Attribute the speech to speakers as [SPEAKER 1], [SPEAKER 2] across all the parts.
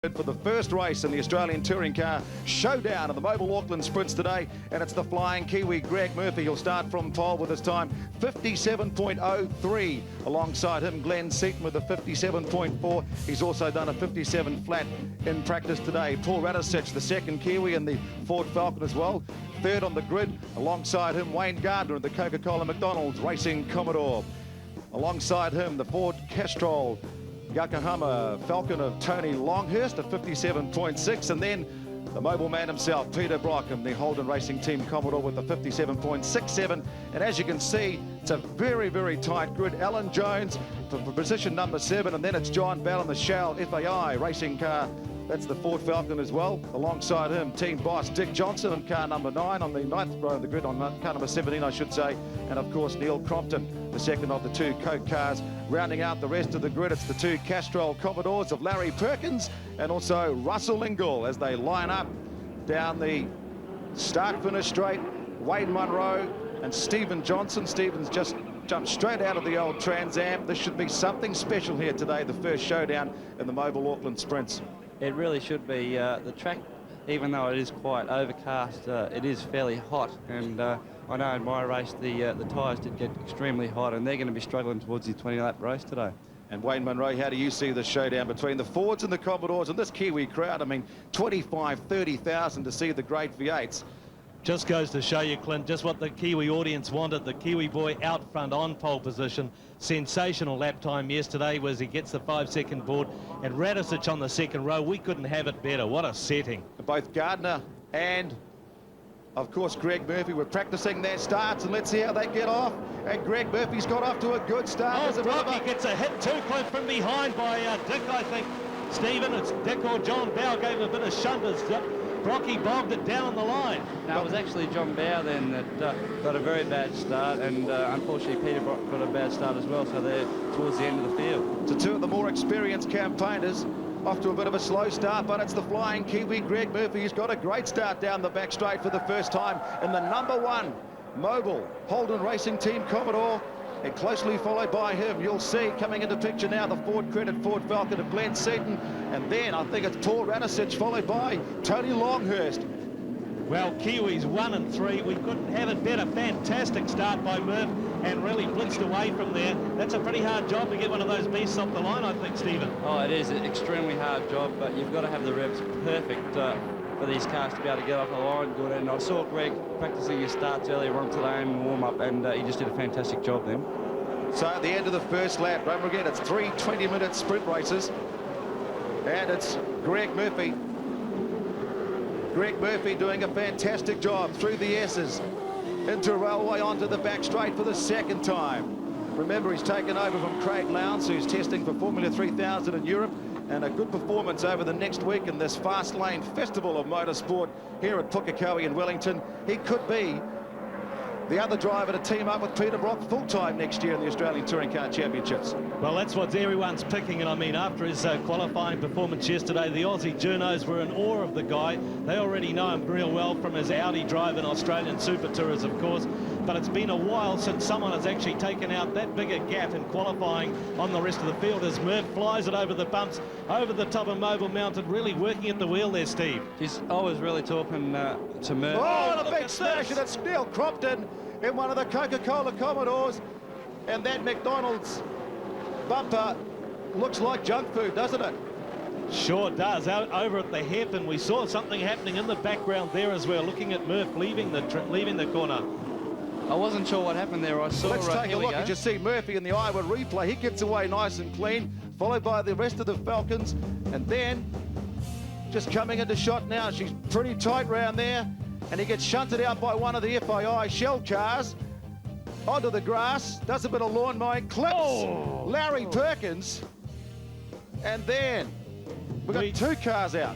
[SPEAKER 1] For the first race in the Australian Touring Car Showdown of the Mobile Auckland Sprints today, and it's the flying Kiwi Greg Murphy. He'll start from pole with his time 57.03. Alongside him, Glenn Seaton with a 57.4. He's also done a 57 flat in practice today. Paul Radisich, the second Kiwi in the Ford Falcon as well. Third on the grid. Alongside him, Wayne Gardner of the Coca-Cola McDonald's Racing Commodore. Alongside him, the Ford Castrol Yokohama Falcon of Tony Longhurst at 57.6, and then the mobile man himself, Peter Brock, and the Holden Racing Team Commodore with the 57.67. And as you can see, it's a very, very tight grid. Alan Jones for position number 7, and then it's John Bell in the Shell FAI racing car. That's the Ford Falcon as well. Alongside him, team boss Dick Johnson in car number 9 on the 9th row of the grid, on car number 17, I should say. And of course, Neil Crompton, the second of the two Coke cars. Rounding out the rest of the grid, it's the two Castrol Commodores of Larry Perkins and also Russell Ingall as they line up down the start-finish straight. Wayne Munro and Stephen Johnson. Stephen's just jumped straight out of the old Trans Am. This should be something special here today, the first showdown in the Mobile Auckland Sprints.
[SPEAKER 2] It really should be. The track, even though it is quite overcast, it is fairly hot, and I know in my race the tyres did get extremely hot, and they're going to be struggling towards the 20-lap race today.
[SPEAKER 1] And Wayne Munro, how do you see the showdown between the Fords and the Commodores and this Kiwi crowd? I mean, 25,000-30,000 to see the great V8s.
[SPEAKER 3] Just goes to show you, Clint, just what the Kiwi audience wanted. The Kiwi boy out front on pole position. Sensational lap time yesterday was he gets the 5-second board, and Radisich on the second row. We couldn't have it better. What a setting.
[SPEAKER 1] Both Gardner and, of course, Greg Murphy were practicing their starts, and let's see how they get off. And Greg Murphy's got off to a good start.
[SPEAKER 3] Oh, Brocky gets a hit too, Clint, from behind by Dick, I think. Stephen, it's Dick or John Bow gave him a bit of shunt as Brocky bogged it down the line.
[SPEAKER 2] No, it was actually John Bow then that got a very bad start, and unfortunately Peter Brock got a bad start as well, so they're towards the end of the field.
[SPEAKER 1] So two of the more experienced campaigners off to a bit of a slow start, but it's the flying Kiwi Greg Murphy. He's got a great start down the back straight for the first time in the number 1 Mobile Holden Racing Team Commodore. And closely followed by him, you'll see coming into picture now the Ford Credit Ford Falcon of Glenn Seaton, and then I think it's Paul Radisich followed by Tony Longhurst.
[SPEAKER 3] Well, Kiwis 1 and 3, we couldn't have it better. Fantastic start by Murph, and really blitzed away from there. That's a pretty hard job to get one of those beasts off the line, I think, Stephen.
[SPEAKER 2] Oh, it is an extremely hard job, but you've got to have the revs perfect for these cars to be able to get off the line good. And I saw Greg practicing his starts earlier on today in warm-up, and he just did a fantastic job then.
[SPEAKER 1] So at the end of the first lap, don't forget it's 3 20-minute sprint races, and it's Greg Murphy. Greg Murphy doing a fantastic job through the S's, into Railway onto the back straight for the second time. Remember, he's taken over from Craig Lowndes, who's testing for Formula 3000 in Europe, and a good performance over the next week in this Fast Lane Festival of Motorsport here at Pukekohe in Wellington. He could be the other driver to team up with Peter Brock full-time next year in the Australian Touring Car Championships.
[SPEAKER 3] Well, that's what everyone's picking, and I mean, after his qualifying performance yesterday, the Aussie journos were in awe of the guy. They already know him real well from his Audi drive in Australian Super Tours, of course, but it's been a while since someone has actually taken out that big a gap in qualifying on the rest of the field as Murph flies it over the bumps, over the top of Mobile Mounted, really working at the wheel there, Steve.
[SPEAKER 2] I was really talking to Murph.
[SPEAKER 1] Oh, and a big smash, and it's Neil Crompton in one of the Coca-Cola Commodores, and that McDonald's bumper looks like junk food, doesn't it?
[SPEAKER 3] Sure does. Out over at the hairpin, we saw something happening in the background there as well, looking at Murph leaving the corner.
[SPEAKER 2] I wasn't sure what happened there. I saw.
[SPEAKER 1] Let's take a look. You just see Murphy in the Iowa replay. He gets away nice and clean, followed by the rest of the Falcons, and then just coming into shot now. She's pretty tight round there, and he gets shunted out by one of the FAI Shell cars onto the grass, does a bit of lawn mowing, clips Larry Perkins, and then we've got 2 cars out.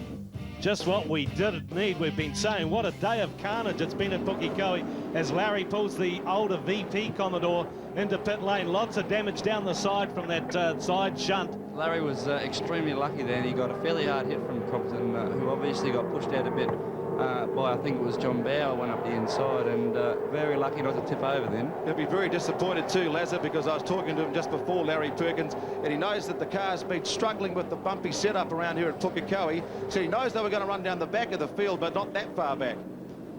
[SPEAKER 3] Just what we didn't need. We've been saying what a day of carnage it's been at Pukekohe as Larry pulls the older VP Commodore into pit lane. Lots of damage down the side from that side shunt.
[SPEAKER 2] Larry was extremely lucky then. He got a fairly hard hit from Crompton, who obviously got pushed out a bit by, I think it was John Bauer, went up the inside, and very lucky not to tip over then.
[SPEAKER 1] He'll be very disappointed too, Lazar, because I was talking to him just before, Larry Perkins, and he knows that the car's been struggling with the bumpy setup around here at Pukekohe, so he knows they were going to run down the back of the field, but not that far back.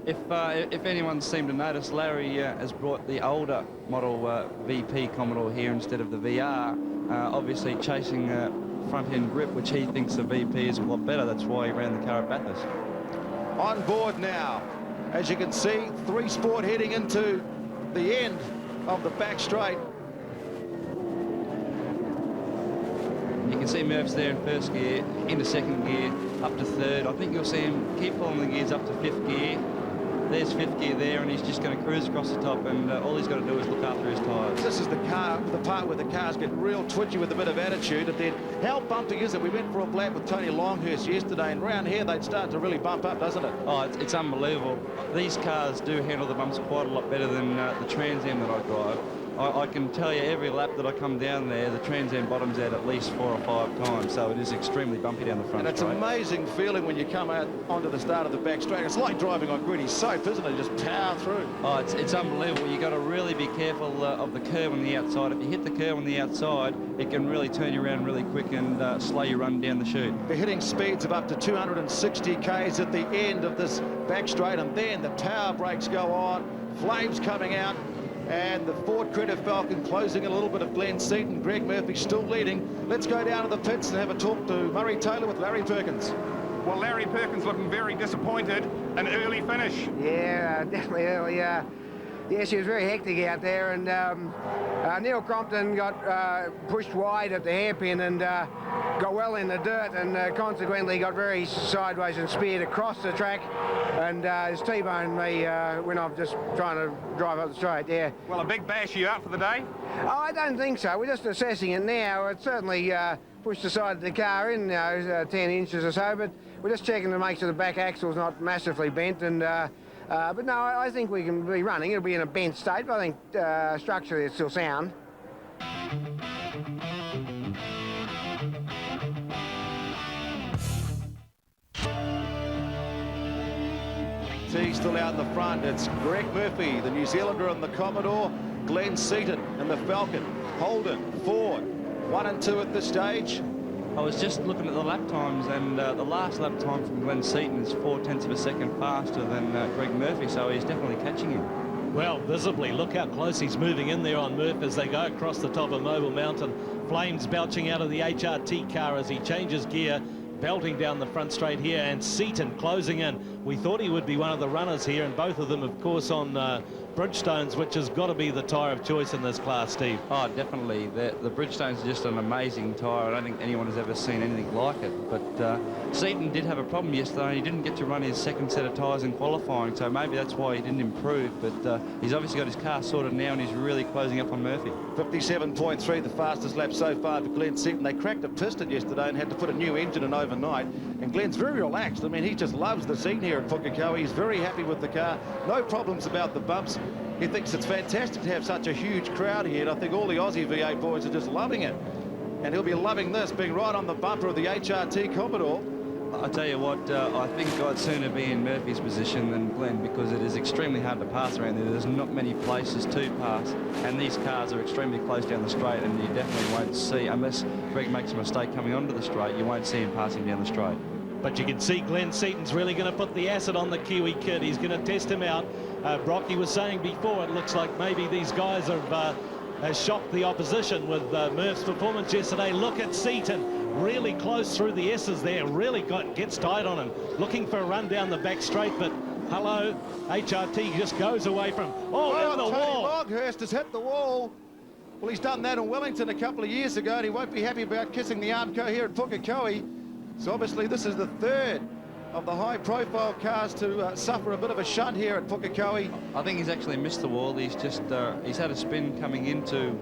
[SPEAKER 2] If anyone seemed to notice, Larry has brought the older model VP Commodore here instead of the VR, obviously chasing front-end grip, which he thinks the VP is a lot better. That's why he ran the car at Bathurst.
[SPEAKER 1] On board now. As you can see, 3 Sport heading into the end of the back straight.
[SPEAKER 2] You can see Murph's there in first gear, into second gear, up to third. I think you'll see him keep pulling the gears up to 5th gear. There's 5th gear there, and he's just going to cruise across the top, and all he's got to do is look after his tyres.
[SPEAKER 1] This is the part where the cars get real twitchy with a bit of attitude. And then how bumpy is it? We went for a lap with Tony Longhurst yesterday, and round here they'd start to really bump up, doesn't it?
[SPEAKER 2] Oh, it's unbelievable. These cars do handle the bumps quite a lot better than the Trans Am that I drive. I can tell you every lap that I come down there, the Trans Am bottoms out at least 4 or 5 times, so it is extremely bumpy down the front.
[SPEAKER 1] And it's an amazing feeling when you come out onto the start of the back straight. It's like driving on gritty soap, isn't it? Just power through.
[SPEAKER 2] Oh, it's unbelievable. You've got to really be careful of the curve on the outside. If you hit the curve on the outside, it can really turn you around really quick and slow you run down the chute.
[SPEAKER 1] They're hitting speeds of up to 260 k's at the end of this back straight, and then the power brakes go on, flames coming out. And the Ford Credit Falcon closing a little bit of Glenn Seaton. Greg Murphy still leading. Let's go down to the pits and have a talk to Murray Taylor with Larry Perkins.
[SPEAKER 4] Well, Larry Perkins looking very disappointed. An early finish.
[SPEAKER 5] Yeah, definitely early. Yeah, she was very hectic out there, and Neil Crompton got pushed wide at the hairpin and got well in the dirt, and consequently got very sideways and speared across the track, and his T-boned me when I'm just trying to drive up the straight. Yeah.
[SPEAKER 4] Well, a big bash. You out for the day?
[SPEAKER 5] Oh, I don't think so. We're just assessing it now. It certainly pushed the side of the car in 10 inches or so, but we're just checking to make sure the back axle's not massively bent, and but no, I think we can be running. It'll be in a bent state, but I think structurally it's still sound.
[SPEAKER 1] T still out in the front. It's Greg Murphy, the New Zealander on the Commodore, Glenn Seaton in the Falcon, Holden, Ford, 1 and 2 at this stage.
[SPEAKER 2] I was just looking at the lap times, and the last lap time from Glenn Seaton is 0.4 of a second faster than Greg Murphy, so he's definitely catching him.
[SPEAKER 3] Well, visibly, look how close he's moving in there on Murph as they go across the top of Mobile Mountain. Flames belching out of the HRT car as he changes gear, belting down the front straight here, and Seaton closing in. We thought he would be one of the runners here, and both of them, of course, on Bridgestones, which has got to be the tyre of choice in this class, Steve.
[SPEAKER 2] Oh, definitely. The Bridgestone's just an amazing tyre. I don't think anyone has ever seen anything like it. But Seaton did have a problem yesterday. He didn't get to run his second set of tyres in qualifying, so maybe that's why he didn't improve. But he's obviously got his car sorted now, and he's really closing up on Murphy.
[SPEAKER 1] 57.3, the fastest lap so far for Glenn Seaton. They cracked a piston yesterday and had to put a new engine in overnight. And Glenn's very relaxed. I mean, he just loves the scene here at Pukekohe. He's very happy with the car. No problems about the bumps. He thinks it's fantastic to have such a huge crowd here, and I think all the Aussie V8 boys are just loving it. And he'll be loving this, being right on the bumper of the HRT Commodore.
[SPEAKER 2] I tell you what, I think I'd sooner be in Murphy's position than Glenn, because it is extremely hard to pass around there. There's not many places to pass, and these cars are extremely close down the straight, and you definitely won't see, unless Greg makes a mistake coming onto the straight, you won't see him passing down the straight.
[SPEAKER 3] But you can see Glenn Seaton's really going to put the acid on the Kiwi kid. He's going to test him out. Brocky was saying before, it looks like maybe these guys have shocked the opposition with Murph's performance yesterday. Look at Seaton, really close through the S's there, really gets tight on him, looking for a run down the back straight, but hello, HRT just goes away from, in the
[SPEAKER 1] Tony
[SPEAKER 3] wall.
[SPEAKER 1] Longhurst has hit the wall. Well, he's done that in Wellington a couple of years ago, and he won't be happy about kissing the Armco here at Pukekohe. So obviously this is the third of the high-profile cars to suffer a bit of a shunt here at Pukekohe.
[SPEAKER 2] I think he's actually missed the wall. He's just he's had a spin coming into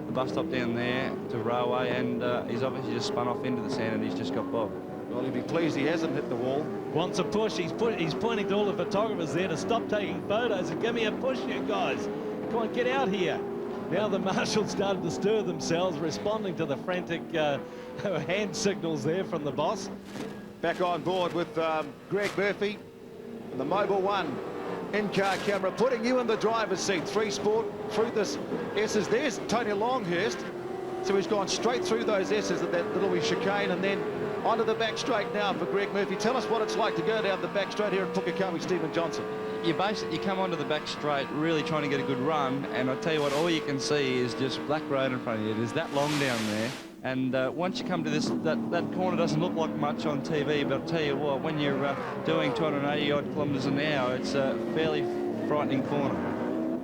[SPEAKER 2] the bus stop down there to Railway, and he's obviously just spun off into the sand, and he's just got bogged.
[SPEAKER 1] Well, he'll be pleased he hasn't hit the wall.
[SPEAKER 3] Wants a push. He's pointing to all the photographers there to stop taking photos and give me a push, you guys. Come on, get out here. Now the marshals started to stir themselves, responding to the frantic hand signals there from the boss.
[SPEAKER 1] Back on board with Greg Murphy. The Mobile One in-car camera putting you in the driver's seat. 3 Sport through this S's. There's Tony Longhurst. So he's gone straight through those S's at that little chicane and then onto the back straight now for Greg Murphy. Tell us what it's like to go down the back straight here at Pukekohe, Stephen Johnson.
[SPEAKER 2] You come onto the back straight really trying to get a good run, and I tell you what, all you can see is just black road in front of you. It is that long down there, and once you come to this, that corner doesn't look like much on TV, but I'll tell you what, when you're doing 280 odd kilometres an hour, it's a fairly frightening corner.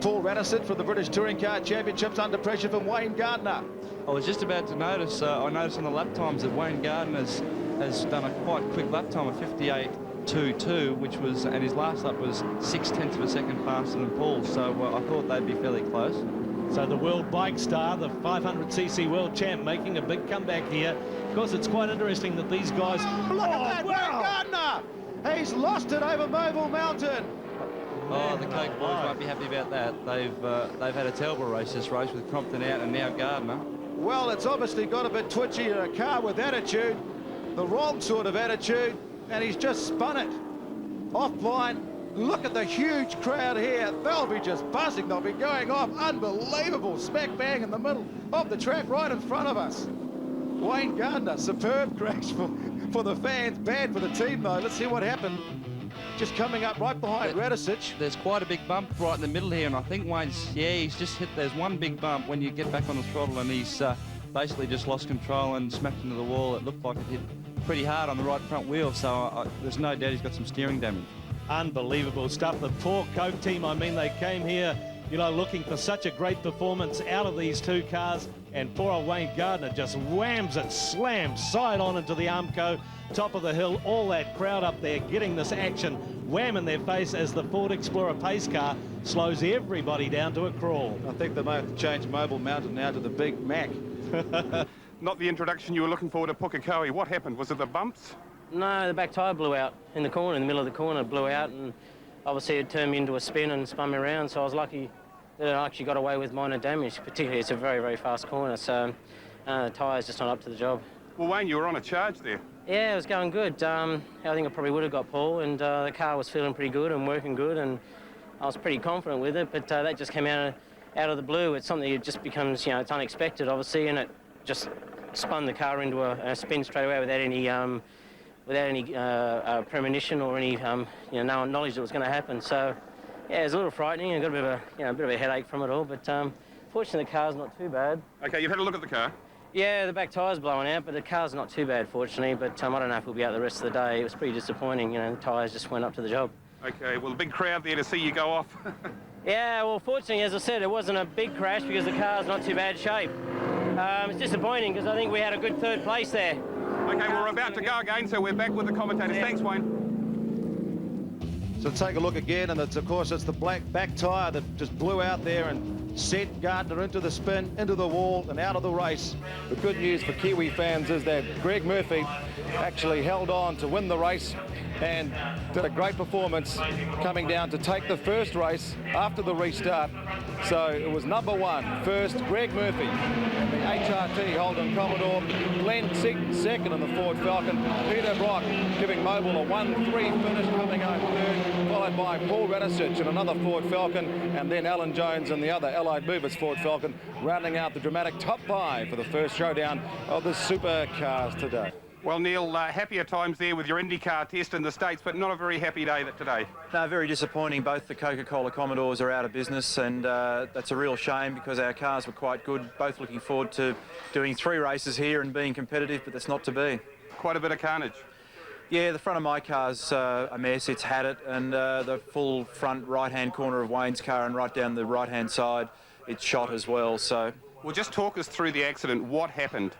[SPEAKER 1] Paul Radisson from the British Touring Car Championships under pressure from Wayne Gardner.
[SPEAKER 2] I was just about to notice, I noticed on the lap times that Wayne Gardner has done a quite quick lap time of 58.22, which was, and his last lap was 0.6 of a second faster than Paul's, so I thought they'd be fairly close.
[SPEAKER 3] So the world bike star, the 500cc world champ, making a big comeback here. Of course, it's quite interesting that these guys...
[SPEAKER 1] Look at that, Wayne Gardner! He's lost it over Mobile Mountain.
[SPEAKER 2] Oh, the Coke boys won't be happy about that. They've had a terrible race this race with Crompton out and now Gardner.
[SPEAKER 1] Well, it's obviously got a bit twitchy in a car with attitude, the wrong sort of attitude, and he's just spun it offline. Look at the huge crowd here. They'll be just buzzing. They'll be going off. Unbelievable. Smack bang in the middle of the track right in front of us. Wayne Gardner, superb crash for the fans. Bad for the team, though. Let's see what happened. Just coming up right behind Radisich.
[SPEAKER 2] There's quite a big bump right in the middle here, and I think he's just hit, there's one big bump when you get back on the throttle, and he's basically just lost control and smacked into the wall. It looked like it hit pretty hard on the right front wheel, so there's no doubt he's got some steering damage.
[SPEAKER 3] Unbelievable stuff. The poor Coke team, I mean, they came here, you know, looking for such a great performance out of these two cars, and poor old Wayne Gardner just whams it, slams side on into the Armco, top of the hill. All that crowd up there getting this action wham in their face as the Ford Explorer pace car slows everybody down to a crawl.
[SPEAKER 1] I think they may have to change Mobile Mountain now to the Big Mac.
[SPEAKER 4] Not the introduction you were looking for to Pukekohe. What happened? Was it the bumps?
[SPEAKER 6] No, the back tyre blew out in the corner, in the middle of the corner, it blew out, and obviously it turned me into a spin and spun me around, so I was lucky that I actually got away with minor damage. Particularly, it's a very, very fast corner, so the tyre's just not up to the job.
[SPEAKER 4] Well, Wayne, you were on a charge there.
[SPEAKER 6] Yeah, it was going good. I think I probably would have got Paul, and the car was feeling pretty good and working good, and I was pretty confident with it, but that just came out of the blue. It's something that just becomes, you know, it's unexpected, obviously, and it just spun the car into a spin straight away without any premonition or any no knowledge that was going to happen. So yeah, it was a little frightening. I got a bit of a headache from it all, but fortunately the car's not too bad.
[SPEAKER 4] Okay, you've had a look at the car.
[SPEAKER 6] Yeah, the back tyre's blowing out, but the car's not too bad, fortunately. But I don't know if we'll be out the rest of the day. It was pretty disappointing. You know, the tyres just went up to the job.
[SPEAKER 4] Okay, well, a big crowd there to see you go off.
[SPEAKER 6] Yeah, well, fortunately, as I said, it wasn't a big crash because the car's not too bad shape. It's disappointing because I think we had a good third place there.
[SPEAKER 4] Okay, we're about to go again, so we're back with the commentators. Thanks, Wayne.
[SPEAKER 1] So take a look again, and it's, of course, it's the black back tyre that just blew out there and sent Gardner into the spin, into the wall, and out of the race. The good news for Kiwi fans is that Greg Murphy actually held on to win the race and did a great performance coming down to take the first race after the restart. So it was number one, first Greg Murphy, and the HRT Holden Commodore, Glenn Seaton second in the Ford Falcon, Peter Brock giving Mobile a 1-3 finish, coming home third, followed by Paul Radisich in another Ford Falcon, and then Alan Jones in the other Allied Movers Ford Falcon, rounding out the dramatic top five for the first showdown of the supercars today.
[SPEAKER 4] Well, Neil, happier times there with your IndyCar test in the States, but not a very happy day today.
[SPEAKER 7] No, very disappointing. Both the Coca-Cola Commodores are out of business, and that's a real shame because our cars were quite good. Both looking forward to doing 3 races here and being competitive, but that's not to be.
[SPEAKER 4] Quite a bit of carnage.
[SPEAKER 7] Yeah, the front of my car's a mess. It's had it, and the full front right-hand corner of Wayne's car and right down the right-hand side, it's shot as well. So,
[SPEAKER 4] well, just talk us through the accident. What happened?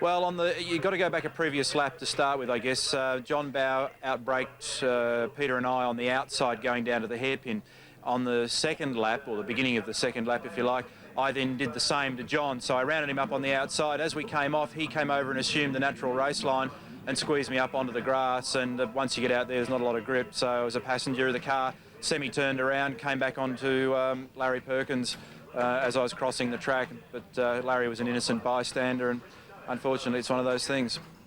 [SPEAKER 7] Well, you've got to go back a previous lap to start with, I guess. John Bow outbraked Peter and I on the outside going down to the hairpin. On the second lap, or the beginning of the second lap, if you like, I then did the same to John. So I rounded him up on the outside. As we came off, he came over and assumed the natural race line and squeezed me up onto the grass. And once you get out there, there's not a lot of grip. So as a passenger, the car semi-turned around, came back onto Larry Perkins as I was crossing the track. But Larry was an innocent bystander, and unfortunately, it's one of those things.